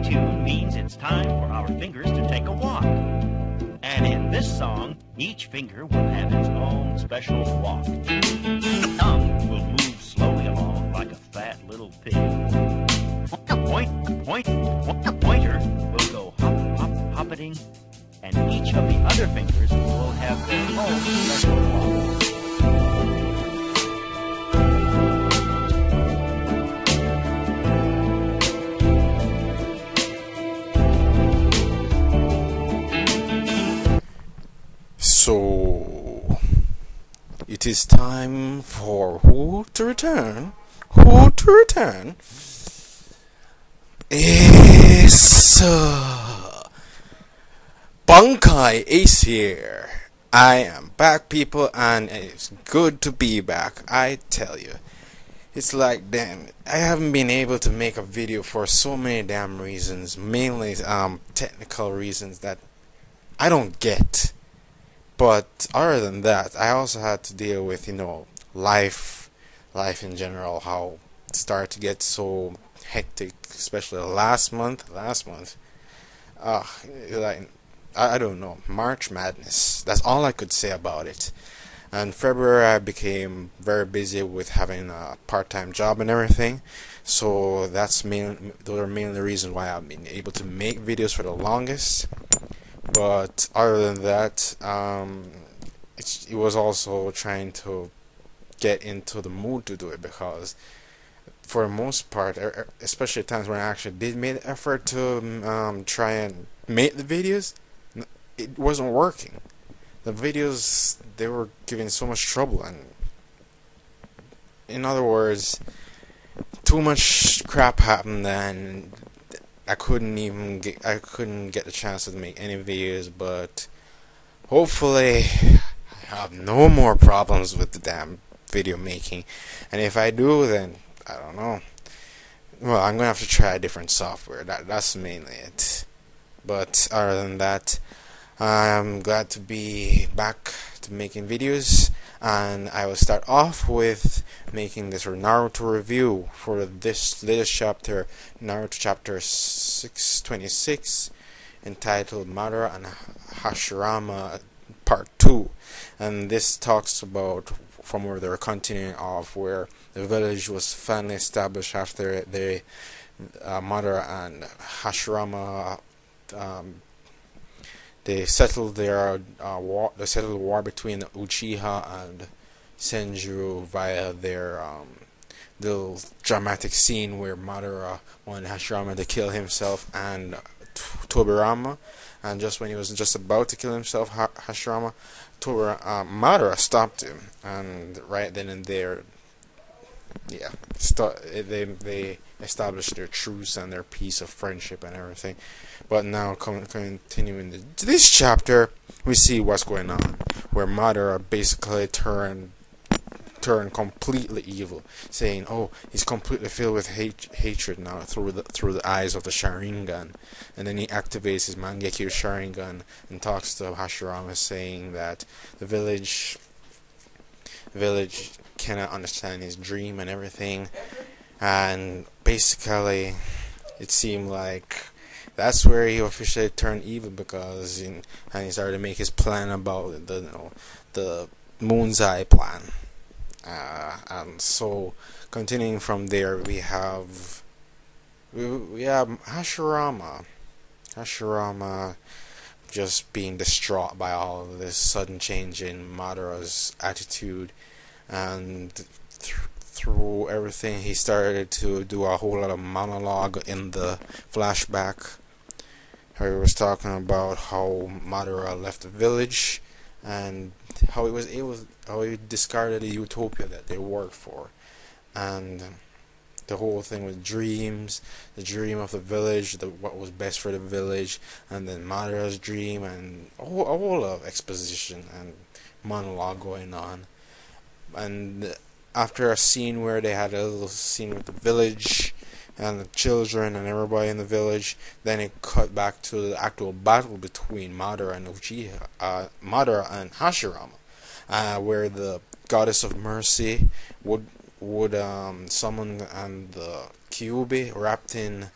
tune means it's time for our fingers to take a walk. And in this song, each finger will have its own special walk. The thumb will move slowly along like a fat little pig. Pointer will go hop, hop, hoppeting, and each of the other fingers will have their own special walk. So, it is time for who to return? Who to return? Is Bunkai Ace here. I am back, people, and it's good to be back. I tell you, it's like, damn, I haven't been able to make a video for so many damn reasons, mainly technical reasons that I don't get. But other than that, I also had to deal with, life in general, how it started to get so hectic, especially last month. Like, I don't know, March Madness. That's all I could say about it. And February, I became very busy with having a part-time job and everything. So those are mainly the reasons why I've been able to make videos for the longest. But other than that, it was also trying to get into the mood to do it, because for the most part, especially times when I actually did make the effort to try and make the videos, it wasn't working. The videos, they were giving so much trouble, and in other words, too much crap happened, and I couldn't get the chance to make any videos. But hopefully I have no more problems with the damn video making, and if I do, then I don't know. Well, I'm gonna have to try a different software. That's mainly it. But other than that, I'm glad to be back to making videos, and I will start off with making this Naruto review for this latest chapter, Naruto chapter 626, entitled Madara and Hashirama Part 2. And this talks about from where they're continuing off, where the village was finally established after the Madara and Hashirama they settled their war between Uchiha and Senjuro via their little dramatic scene where Madara wanted Hashirama to kill himself and Tobirama, and just when he was just about to kill himself, Hashirama, Madara stopped him, and right then and there, yeah, they established their truce and their peace of friendship and everything. But now, continuing this chapter, we see what's going on, where Madara basically turned completely evil, saying, "Oh, he's completely filled with hatred now through the eyes of the Sharingan." And then he activates his Mangekyo Sharingan and talks to Hashirama, saying that the village cannot understand his dream and everything. And basically, it seemed like that's where he officially turned evil, because and he started to make his plan about the Moon's Eye plan. And so, continuing from there, we have Hashirama just being distraught by all of this sudden change in Madara's attitude, and through everything, he started to do a whole lot of monologue in the flashback. He was talking about how Madara left the village and how he discarded the utopia that they worked for, and the whole thing with dreams, the dream of the village, what was best for the village, and then Madara's dream, and a whole lot of exposition and monologue going on. And after a scene where they had a little scene with the village and the children and everybody in the village, then it cut back to the actual battle between Madara and Madara and Hashirama, where the goddess of mercy would summon, and the Kyuubi wrapped in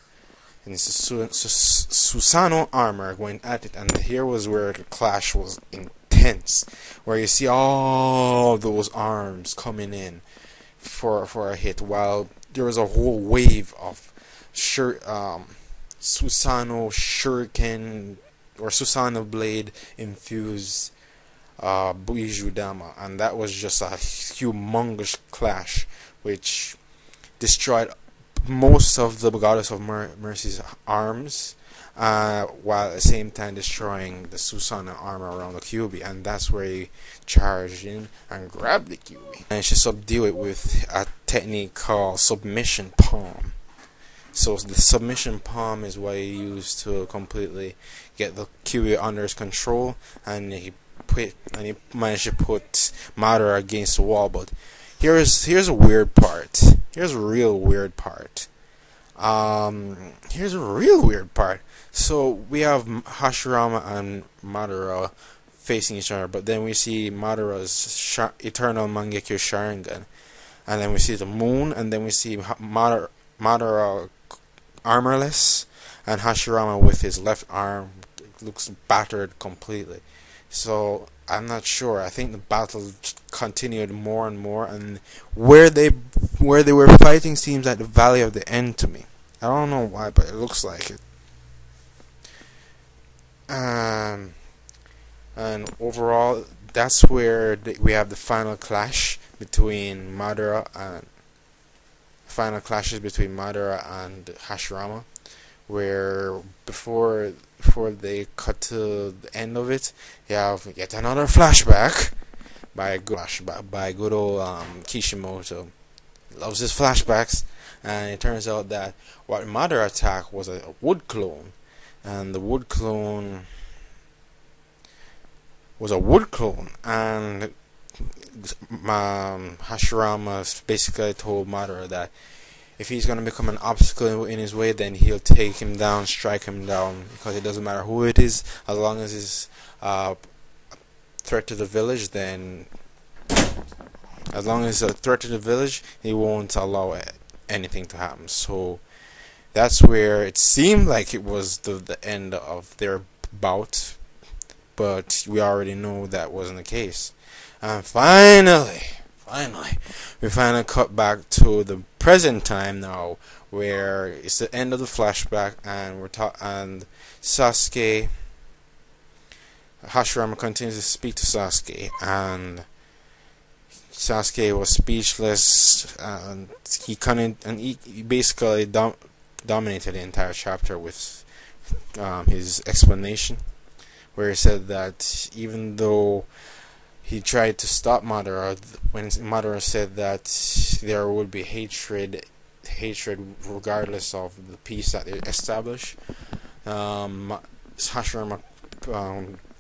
and Susanoo armor going at it, and here was where the clash was intense, where you see all those arms coming in for a hit, while there was a whole wave of Susanoo shuriken or Susanoo blade infused Buiju Dama, and that was just a humongous clash which destroyed most of the Goddess of Mercy's arms, while at the same time destroying the Susanoo armor around the Kyuubi, and that's where he charged in and grabbed the Kyuubi, and she subdued it with a technique called submission palm. So the submission palm is what he used to completely get the Kyuubi under his control, and he managed to put Madara against the wall. But here's a weird part. Here's a real weird part. So we have Hashirama and Madara facing each other, but then we see Madara's eternal Mangekyo Sharingan, and then we see the moon, and then we see Madara armorless, and Hashirama with his left arm looks battered completely. So I'm not sure. I think the battle continued more and more, and where they were fighting seems like the Valley of the End to me. I don't know why, but it looks like it. And overall, that's where we have the final clash between Madara and Hashirama, where before they cut to the end of it, you have yet another flashback by good old Kishimoto. He loves his flashbacks, and it turns out that what Madara attacked was a wood clone, and the wood clone was a wood clone, and Hashirama basically told Madara that if he's going to become an obstacle in his way, then he'll take him down, strike him down, because it doesn't matter who it is, as long as it's threat to the village, then as long as it's a threat to the village, he won't allow anything to happen. So that's where it seemed like it was the end of their bout, but we already know that wasn't the case. And finally, we finally cut back to the present time now, where it's the end of the flashback, and and Hashirama continues to speak to Sasuke, and Sasuke was speechless, and he basically dominated the entire chapter with his explanation, where he said that even though he tried to stop Madara, when Madara said that there would be hatred regardless of the peace that they establish, Hashirama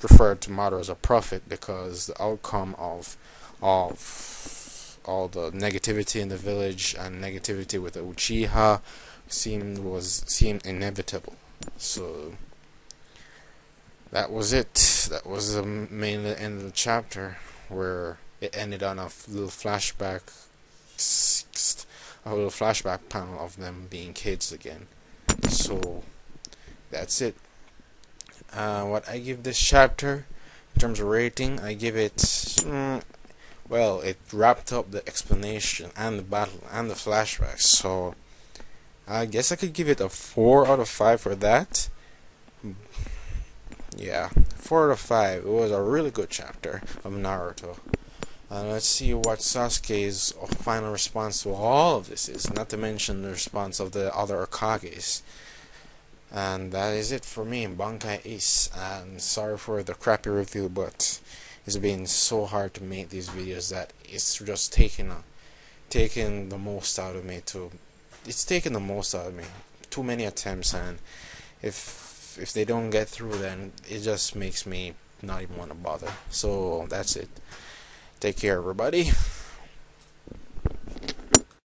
referred to Madara as a prophet, because the outcome of all the negativity in the village and negativity with the Uchiha seemed inevitable. So that was it. That was mainly the end of the chapter, where it ended on a little flashback panel of them being kids again. So that's it. What I give this chapter in terms of rating, I give it well, it wrapped up the explanation and the battle and the flashbacks, so I guess I could give it a 4 out of 5 for that. Yeah, 4 out of 5. It was a really good chapter of Naruto. Let's see what Sasuke's final response to all of this is, not to mention the response of the other Okages. And that is it for me, Bankai Ace. And sorry for the crappy review, but it's been so hard to make these videos that it's just taking the most out of me. It's taking the most out of me. Too many attempts, and if they don't get through, then it just makes me not even want to bother. So that's it. Take care, everybody.